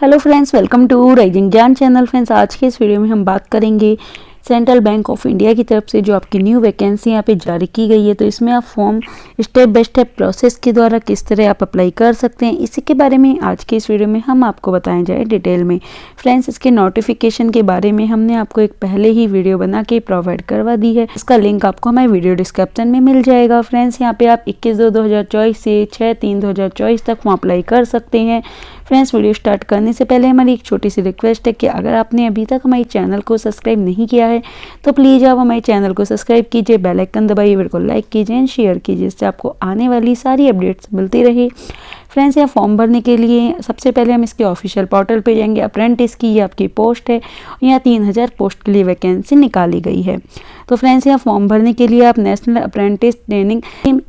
Hello friends, welcome to Rising Gyan channel. Friends, आज के इस वीडियो में हम बात करेंगे सेंट्रल बैंक ऑफ इंडिया की तरफ से जो आपकी न्यू वैकेंसी यहाँ पे जारी की गई है, तो इसमें आप form step by step process के द्वारा किस तरह आप अप्लाई कर सकते हैं, इसी के बारे में आज के इस वीडियो में हम आपको बताएं जाए डिटेल में। फ्रेंड्स, इसके नोटिफिकेशन के बारे में हमने आपको एक पहले ही वीडियो बना के प्रोवाइड करवा दी है, इसका लिंक आपको हमारे वीडियो डिस्क्रिप्शन में मिल जाएगा। फ्रेंड्स, यहाँ पे आप 21/2/2024 से 6/3/2024 तक फॉर्म अप्लाई कर सकते हैं। फ्रेंड्स, वीडियो स्टार्ट करने से पहले हमारी एक छोटी सी रिक्वेस्ट है कि अगर आपने अभी तक हमारे चैनल को सब्सक्राइब नहीं किया है तो प्लीज़ आप हमारे चैनल को सब्सक्राइब कीजिए, बेल आइकन दबाइए, वीडियो को लाइक कीजिए एंड शेयर कीजिए, जिससे आपको आने वाली सारी अपडेट्स मिलती रहे। फ्रेंड्स, यहाँ फॉर्म भरने के लिए सबसे पहले हम इसके ऑफिशियल पोर्टल पे जाएंगे। अप्रेंटिस की ये आपकी पोस्ट है, यहाँ 3000 पोस्ट के लिए वैकेंसी निकाली गई है। तो फ्रेंड्स, यहाँ फॉर्म भरने के लिए आप नेशनल अप्रेंटिस ट्रेनिंग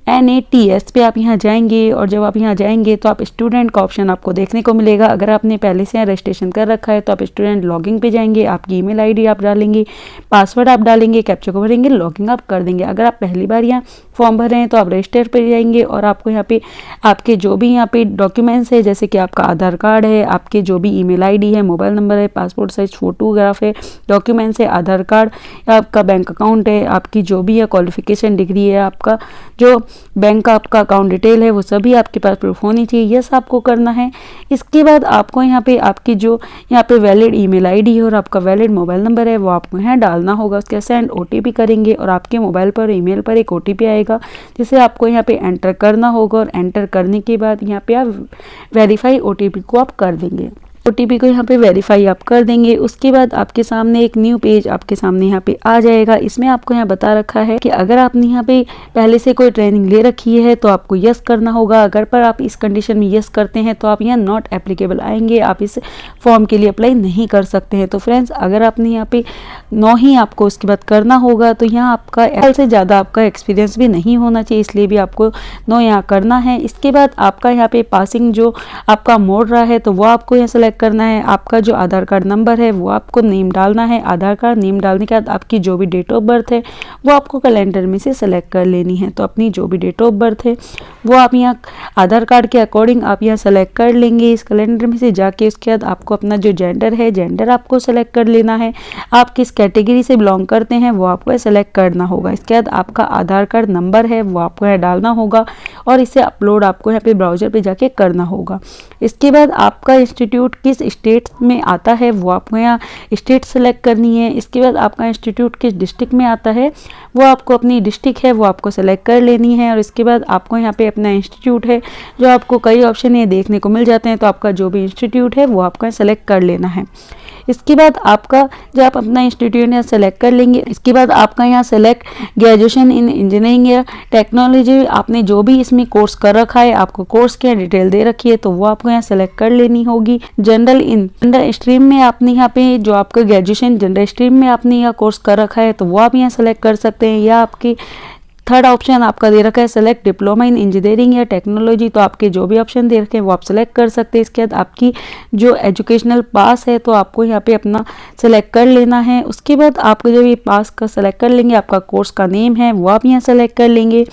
NATS पे आप यहाँ जाएंगे, और जब आप यहाँ जाएंगे तो आप स्टूडेंट का ऑप्शन आपको देखने को मिलेगा। अगर आपने पहले से यहाँ रजिस्ट्रेशन कर रखा है तो आप स्टूडेंट लॉगिन पे जाएंगे, आपकी ईमेल आईडी आप डालेंगे, पासवर्ड आप डालेंगे, कैप्चा को भरेंगे, लॉगिन आप कर देंगे। अगर आप पहली बार यहाँ फॉर्म भर रहे हैं तो आप रजिस्टर पे जाएंगे और आपको यहाँ पे आपके जो भी यहाँ पे डॉक्यूमेंट्स है, जैसे कि आपका आधार कार्ड है, आपके जो भी ईमेल आईडी है, मोबाइल नंबर है, पासपोर्ट साइज फोटोग्राफ है, डॉक्यूमेंट्स है, आधार कार्ड, आपका बैंक अकाउंट है, आपकी जो भी है क्वालिफिकेशन डिग्री है, आपका जो बैंक का आपका अकाउंट डिटेल है, वो सभी आपके पास प्रूफ होनी चाहिए। यस आपको करना है। इसके बाद आपको यहाँ पे आपकी जो यहाँ पे वैलिड ईमेल आईडी है और आपका वैलिड मोबाइल नंबर है वो आपको यहाँ डालना होगा। उसके सेंड OTP करेंगे और आपके मोबाइल पर ईमेल पर एक OTP आएगा, जिसे आपको यहाँ पे एंटर करना होगा, और एंटर करने के बाद यहाँ पे आप वेरीफाई OTP को आप कर देंगे। OTP को यहाँ पे वेरीफाई आप कर देंगे। उसके बाद आपके सामने एक न्यू पेज आपके सामने यहाँ पे आ जाएगा। इसमें आपको यहाँ बता रखा है कि अगर आपने यहाँ पे पहले से कोई ट्रेनिंग ले रखी है तो आपको यस करना होगा। अगर पर आप इस कंडीशन में यस करते हैं तो आप यहाँ नॉट एप्लीकेबल आएंगे, आप इस फॉर्म के लिए अप्लाई नहीं कर सकते हैं। तो फ्रेंड्स, अगर आपने यहाँ पे नो ही आपको उसके बाद करना होगा, तो यहाँ आपका एल से ज़्यादा आपका एक्सपीरियंस भी नहीं होना चाहिए, इसलिए भी आपको नो यहाँ करना है। इसके बाद आपका यहाँ पे पासिंग जो आपका मोड़ रहा है तो वो आपको यहाँ सेलेक्ट करना है। आपका जो आधार कार्ड नंबर है वो आपको नेम डालना है। आधार कार्ड नेम डालने के बाद आपकी जो भी डेट ऑफ बर्थ है वो आपको कैलेंडर में से सेलेक्ट कर लेनी है। तो अपनी जो भी डेट ऑफ बर्थ है वो आप यहाँ आधार कार्ड के अकॉर्डिंग आप यहाँ सेलेक्ट कर लेंगे इस कैलेंडर में से जाके। उसके बाद आपको अपना जो जेंडर है, जेंडर आपको सेलेक्ट कर लेना है। आप किस कैटेगरी से बिलोंग करते हैं वो आपको सेलेक्ट करना होगा। इसके बाद आपका आधार कार्ड नंबर है वो आपको यहाँ डालना होगा, और इसे अपलोड आपको यहाँ पे ब्राउजर पे जाके करना होगा। इसके बाद आपका इंस्टीट्यूट किस स्टेट में आता है वो आपको यहाँ स्टेट सेलेक्ट करनी है। इसके बाद आपका इंस्टीट्यूट किस डिस्ट्रिक्ट में आता है वो आपको अपनी डिस्ट्रिक्ट है वो आपको सेलेक्ट कर लेनी है। और इसके बाद आपको यहाँ पे अपना इंस्टीट्यूट है, जो आपको कई ऑप्शन ये देखने को मिल जाते हैं, तो आपका जो भी इंस्टीट्यूट है वो आपको सेलेक्ट कर लेना है। इसके बाद आपका जब आप अपना इंस्टीट्यूट यहाँ सेलेक्ट कर लेंगे, इसके बाद आपका यहाँ सेलेक्ट ग्रेजुएशन इन इंजीनियरिंग या टेक्नोलॉजी, आपने जो भी इसमें कोर्स कर रखा है, आपको कोर्स की डिटेल दे रखी है तो वो आपको यहाँ सेलेक्ट कर लेनी होगी। जनरल स्ट्रीम में आपने यहाँ पे जो आपका ग्रेजुएशन जनरल स्ट्रीम में आपने यहाँ कोर्स कर रखा है तो वो आप यहाँ सेलेक्ट कर सकते हैं। या आपकी थर्ड ऑप्शन आपका दे रखा है सेलेक्ट डिप्लोमा इन इंजीनियरिंग या टेक्नोलॉजी, तो आपके जो भी ऑप्शन दे रखे हैं वो आप सेलेक्ट कर सकते हैं। इसके बाद आपकी जो एजुकेशनल पास है तो आपको यहाँ पे अपना सेलेक्ट कर लेना है। उसके बाद आपको जब ये पास का सेलेक्ट कर लेंगे, आपका कोर्स का नेम है वो आप यहाँ सेलेक्ट कर लेंगे।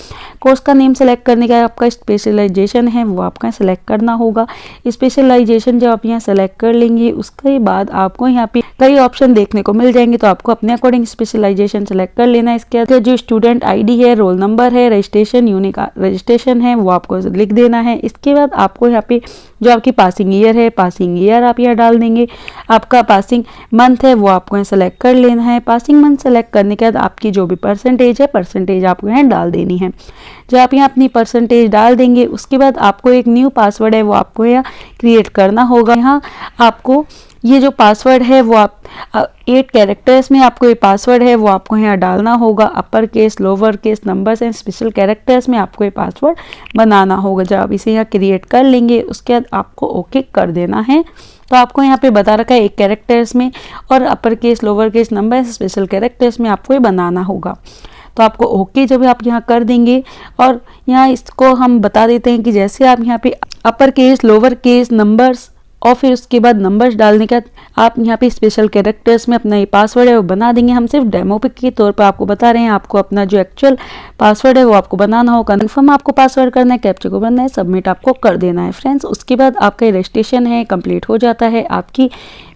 कोर्स का नेम सेलेक्ट करने के बाद आपका स्पेशलाइजेशन है वो आपका सेलेक्ट करना होगा। स्पेशलाइजेशन जब आप यहाँ सेलेक्ट कर लेंगे, उसके बाद आपको यहाँ पे कई ऑप्शन देखने को मिल जाएंगे, तो आपको अपने अकॉर्डिंग स्पेशलाइजेशन सेलेक्ट कर लेना है। इसके बाद जो स्टूडेंट ID है, रोल नंबर है, रजिस्ट्रेशन यूनिक रजिस्ट्रेशन है वो आपको लिख देना है। इसके बाद आपको यहाँ पे जो आपकी पासिंग ईयर है, पासिंग ईयर आप यहाँ डाल देंगे। आपका पासिंग मंथ है वो आपको यहाँ सेलेक्ट कर लेना है। पासिंग मंथ सेलेक्ट करने के बाद आपकी जो भी परसेंटेज है, परसेंटेज आपको यहाँ डाल देनी है। जब आप यहाँ अपनी परसेंटेज डाल देंगे, उसके बाद आपको एक न्यू पासवर्ड है वो आपको यहाँ क्रिएट करना होगा। यहाँ आपको ये जो पासवर्ड है वो आप 8 कैरेक्टर्स में आपको ये पासवर्ड है वो आपको यहाँ डालना होगा। Upper case, lower case, numbers and special characters में आपको ये पासवर्ड बनाना होगा। जब आप इसे यहाँ क्रिएट कर लेंगे, उसके बाद आपको ओके कर देना है। तो आपको यहाँ पे बता रखा है 1 कैरेक्टर्स में, और upper case, lower case, numbers, special characters में आपको ये बनाना होगा। तो आपको ओके जब आप यहाँ कर देंगे, और यहाँ इसको हम बता देते हैं कि जैसे आप यहाँ पे upper case, lower case, numbers और फिर उसके बाद नंबर्स डालने के बाद आप यहाँ पे स्पेशल कैरेक्टर्स में अपना ये पासवर्ड है वो बना देंगे। हम सिर्फ डेमो पे के तौर पर आपको बता रहे हैं, आपको अपना जो एक्चुअल पासवर्ड है वो आपको बनाना होगा। कन्फर्म आपको पासवर्ड करना है, कैप्चा को भरना है, सबमिट आपको कर देना है फ्रेंड्स। उसके बाद आपका रजिस्ट्रेशन है कंप्लीट हो जाता है। आपकी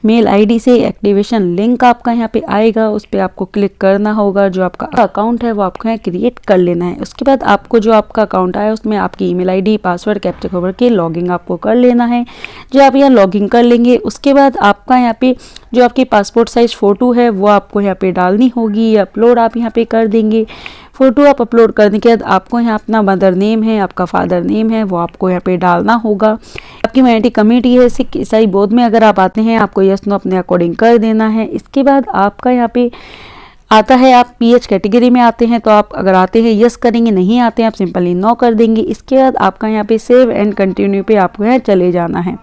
मेल आईडी से एक्टिवेशन लिंक आपका यहाँ पे आएगा, उस पर आपको क्लिक करना होगा। जो आपका अकाउंट है वो आपको यहाँ क्रिएट कर लेना है। उसके बाद आपको जो आपका अकाउंट आया उसमें आपकी ईमेल आईडी, पासवर्ड, कैप्चा को भर के लॉगिन आपको कर लेना है। जो आप यहाँ लॉगिन कर लेंगे उसके बाद आपका यहाँ पे जो आपकी पासपोर्ट साइज फ़ोटो है वो आपको यहाँ पे डालनी होगी, अपलोड आप यहाँ पे कर देंगे। फ़ोटो आप अपलोड करने के बाद आपको यहाँ अपना मदर नेम है, आपका फादर नेम है वो आपको यहाँ पे डालना होगा। आपकी माइनॉरिटी कम्युनिटी है सिख, ईसाई, बौद्ध में अगर आप आते हैं आपको यस नो अपने अकॉर्डिंग कर देना है। इसके बाद आपका यहाँ पे आता है आप पीएच कैटेगरी में आते हैं तो आप अगर आते हैं यस करेंगे, नहीं आते हैं आप सिंपली नो कर देंगे। इसके बाद आपका यहाँ पे सेव एंड कंटिन्यू पे आपको यहाँ चले जाना है।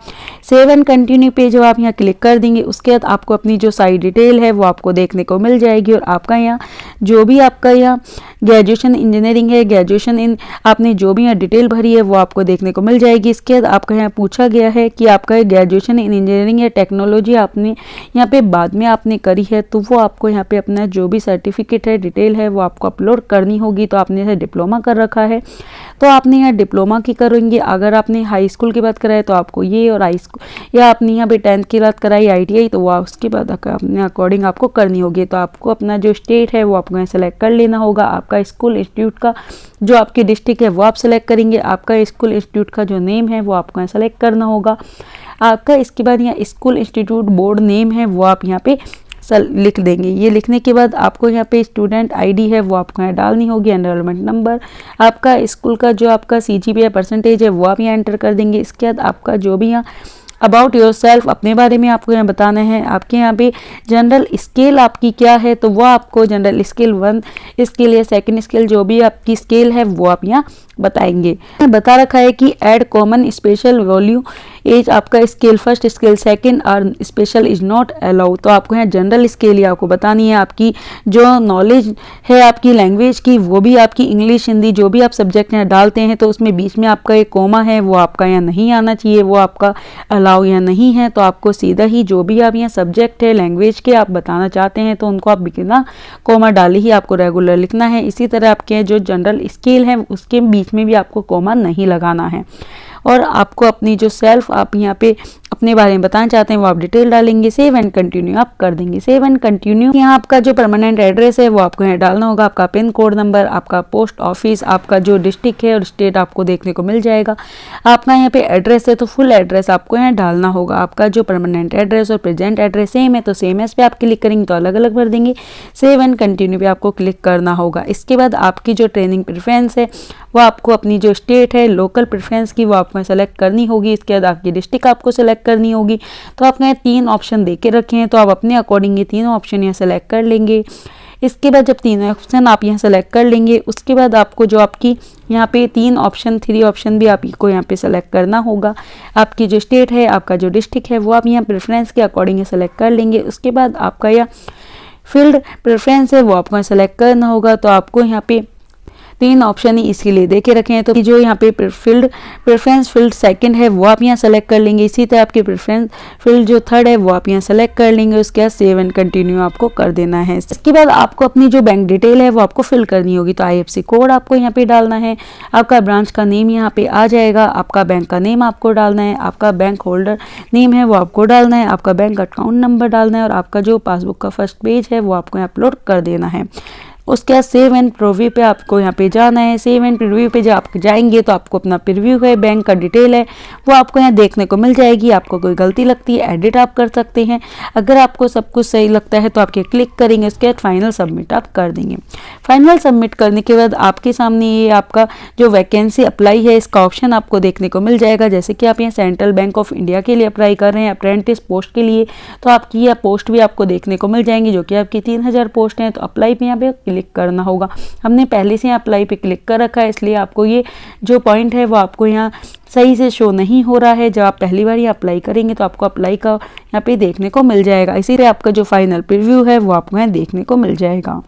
सेव एंड कंटिन्यू पे जो आप यहाँ क्लिक कर देंगे उसके बाद आपको अपनी जो सारी डिटेल है वो आपको देखने को मिल जाएगी। और आपका यहाँ जो भी आपका यहाँ ग्रेजुएशन इंजीनियरिंग है, ग्रेजुएशन इन आपने जो भी यहाँ डिटेल भरी है वो आपको देखने को मिल जाएगी। इसके बाद आपका यहाँ पूछा गया है कि आपका ग्रेजुएशन इन इंजीनियरिंग या टेक्नोलॉजी आपने यहाँ पे बाद में आपने करी है तो वो आपको यहाँ पे अपना जो भी सर्टिफिकेट है, डिटेल है वो आपको अपलोड करनी होगी। तो आपने यहाँ डिप्लोमा कर रखा है तो आपने यहाँ डिप्लोमा की करेंगे। अगर आपने हाई स्कूल की बात कराए तो आपको ये, और हाई स्कूल या आपने यहाँ पे 10th की बात कराई ITI तो वो उसके बाद अपने अकॉर्डिंग आपको करनी होगी। तो आपको अपना जो स्टेट है वो आपको यहाँ सेलेक्ट कर लेना होगा। आपका स्कूल इंस्टीट्यूट का जो आपकी डिस्ट्रिक्ट है वो आप सेलेक्ट करेंगे। आपका स्कूल इंस्टीट्यूट का जो नेम है वो आपको यहाँ सेलेक्ट करना होगा आपका। इसके बाद यहाँ स्कूल इंस्टीट्यूट बोर्ड नेम है वो आप यहाँ पे लिख देंगे। ये लिखने के बाद आपको यहाँ पे स्टूडेंट आईडी है वो आपको यहाँ डालनी होगी, एनरोलमेंट नंबर, आपका स्कूल का जो आपका CGPA परसेंटेज है वो आप यहाँ एंटर कर देंगे। इसके बाद आपका जो भी यहाँ अबाउट योर सेल्फ अपने बारे में आपको यहाँ बताना है। आपके यहाँ पे जनरल स्केल आपकी क्या है तो वो आपको जनरल स्केल 1 स्केल या सेकंड स्केल जो भी आपकी स्केल है वो आप यहाँ बताएंगे। बता रखा है कि add common special value as आपका स्केल फर्स्ट, स्केल सेकंड और स्पेशल इज नॉट अलाउ। तो आपको यहाँ जनरल स्केल ही आपको बतानी है। आपकी जो नॉलेज है आपकी लैंग्वेज की वो भी आपकी इंग्लिश, हिंदी जो भी आप सब्जेक्ट यहाँ डालते हैं तो उसमें बीच में आपका एक कोमा है वो आपका यहाँ नहीं आना चाहिए, वो आपका अलाउ यहाँ नहीं है। तो आपको सीधा ही जो भी आप यहाँ सब्जेक्ट है लैंग्वेज के आप बताना चाहते हैं तो उनको आप बिना कोमा डाले ही आपको रेगुलर लिखना है। इसी तरह आपके जो जनरल स्केल है उसके बीच में भी आपको कोमा नहीं लगाना है। और आपको अपनी जो सेल्फ आप यहाँ पे अपने बारे में बताना चाहते हैं वो आप डिटेल डालेंगे। सेव एंड कंटिन्यू आप कर देंगे। सेव एंड कंटिन्यू यहाँ आपका जो परमानेंट एड्रेस है वो आपको यहाँ डालना होगा। आपका पिन कोड नंबर, आपका पोस्ट ऑफिस, आपका जो डिस्ट्रिक्ट है और स्टेट आपको देखने को मिल जाएगा। आपका यहाँ पे एड्रेस है तो फुल एड्रेस आपको यहाँ डालना होगा। आपका जो परमानेंट एड्रेस और प्रेजेंट एड्रेस सेम है तो सेम एस पे आप क्लिक करेंगे तो अलग अलग भर देंगे। सेव एंड कंटिन्यू पे आपको क्लिक करना होगा। इसके बाद आपकी जो ट्रेनिंग प्रेफरेंस है वो आपको अपनी जो स्टेट है लोकल प्रेफरेंस की वो आपको सेलेक्ट करनी होगी। इसके बाद आपकी डिस्ट्रिक्ट आपको सेलेक्ट करनी होगी। तो आपने यहाँ 3 ऑप्शन दे के रखे हैं तो आप अपने अकॉर्डिंग ये तीनों ऑप्शन यहाँ सेलेक्ट कर लेंगे। इसके बाद जब 3 ऑप्शन आप यहाँ सेलेक्ट कर लेंगे उसके बाद आपको जो आपकी यहाँ पे 3 ऑप्शन भी आपको यहाँ पे सेलेक्ट करना होगा। आपकी जो स्टेट है, आपका जो डिस्ट्रिक्ट है वो आप यहाँ प्रेफरेंस के अकॉर्डिंग सेलेक्ट कर लेंगे। उसके बाद आपका यह फील्ड प्रेफरेंस है वो आपको सेलेक्ट करना होगा। तो आपको यहाँ पे 3 ऑप्शन ही इसके लिए देके रखे हैं। तो जो यहाँ पे प्रेफरेंस फील्ड सेकंड है वो आप यहाँ सेलेक्ट कर लेंगे। इसी तरह आपके प्रेफरेंस फील्ड जो थर्ड है वो आप यहाँ सेलेक्ट कर लेंगे। उसके बाद सेव एंड कंटिन्यू आपको कर देना है। इसके बाद आपको अपनी जो बैंक डिटेल है वो आपको फिल करनी होगी। तो IFSC कोड आपको यहाँ पे डालना है। आपका ब्रांच का नेम यहाँ पे आ जाएगा। आपका बैंक का नेम आपको डालना है। आपका बैंक होल्डर नेम है वो आपको डालना है। आपका बैंक अकाउंट नंबर डालना है और आपका जो पासबुक का फर्स्ट पेज है वो आपको यहाँ अपलोड कर देना है। उसके बाद सेव एंड प्रीव्यू पे आपको यहाँ पे जाना है। सेव एंड प्रीव्यू पे जब आप जाएंगे तो आपको अपना प्रीव्यू है, बैंक का डिटेल है वो आपको यहाँ देखने को मिल जाएगी। आपको कोई गलती लगती है एडिट आप कर सकते हैं। अगर आपको सब कुछ सही लगता है तो आपके क्लिक करेंगे। उसके बाद फाइनल सबमिट आप कर देंगे। फाइनल सबमिट करने के बाद आपके सामने ये आपका जो वैकेंसी अप्लाई है इसका ऑप्शन आपको देखने को मिल जाएगा। जैसे कि आप यहाँ सेंट्रल बैंक ऑफ इंडिया के लिए अप्लाई कर रहे हैं अप्रेंटिस पोस्ट के लिए तो आपकी यह पोस्ट भी आपको देखने को मिल जाएंगी जो कि आपकी 3000 पोस्ट हैं। तो अप्लाई पे यहाँ पे क्लिक करना होगा। हमने पहले से अप्लाई पे क्लिक कर रखा है इसलिए आपको ये जो पॉइंट है वो आपको यहाँ सही से शो नहीं हो रहा है। जब आप पहली बार ये अप्लाई करेंगे तो आपको अप्लाई का यहाँ पे देखने को मिल जाएगा। इसीलिए आपका जो फाइनल प्रीव्यू है वो आपको यहाँ देखने को मिल जाएगा।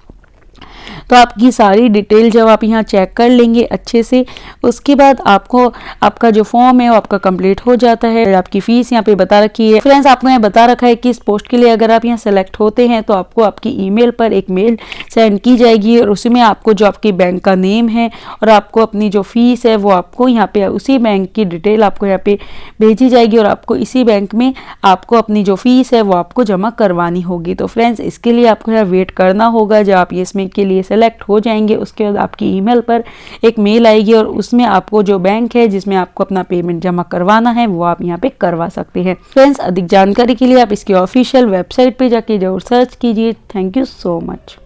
तो आपकी सारी डिटेल जब आप यहाँ चेक कर लेंगे अच्छे से, उसके बाद आपको आपका जो फॉर्म है वो आपका कंप्लीट हो जाता है। आपकी फीस यहाँ पे बता रखी है। फ्रेंड्स, आपको यहाँ बता रखा है कि इस पोस्ट के लिए अगर आप यहाँ सेलेक्ट होते हैं तो आपको आपकी ईमेल पर एक मेल सेंड की जाएगी और उसमें आपको जो आपके बैंक का नेम है और आपको अपनी जो फीस है वो आपको यहाँ पे उसी बैंक की डिटेल आपको यहाँ पे भेजी जाएगी और आपको इसी बैंक में आपको अपनी जो फीस है वो आपको जमा करवानी होगी। तो फ्रेंड्स, इसके लिए आपको यहाँ वेट करना होगा। जब आप इसमें के लिए सेलेक्ट हो जाएंगे उसके बाद आपकी ईमेल पर एक मेल आएगी और उसमें आपको जो बैंक है जिसमें आपको अपना पेमेंट जमा करवाना है वो आप यहाँ पे करवा सकते हैं। फ्रेंड्स, अधिक जानकारी के लिए आप इसकी ऑफिशियल वेबसाइट पे जाके जरूर सर्च कीजिए। Thank you so much.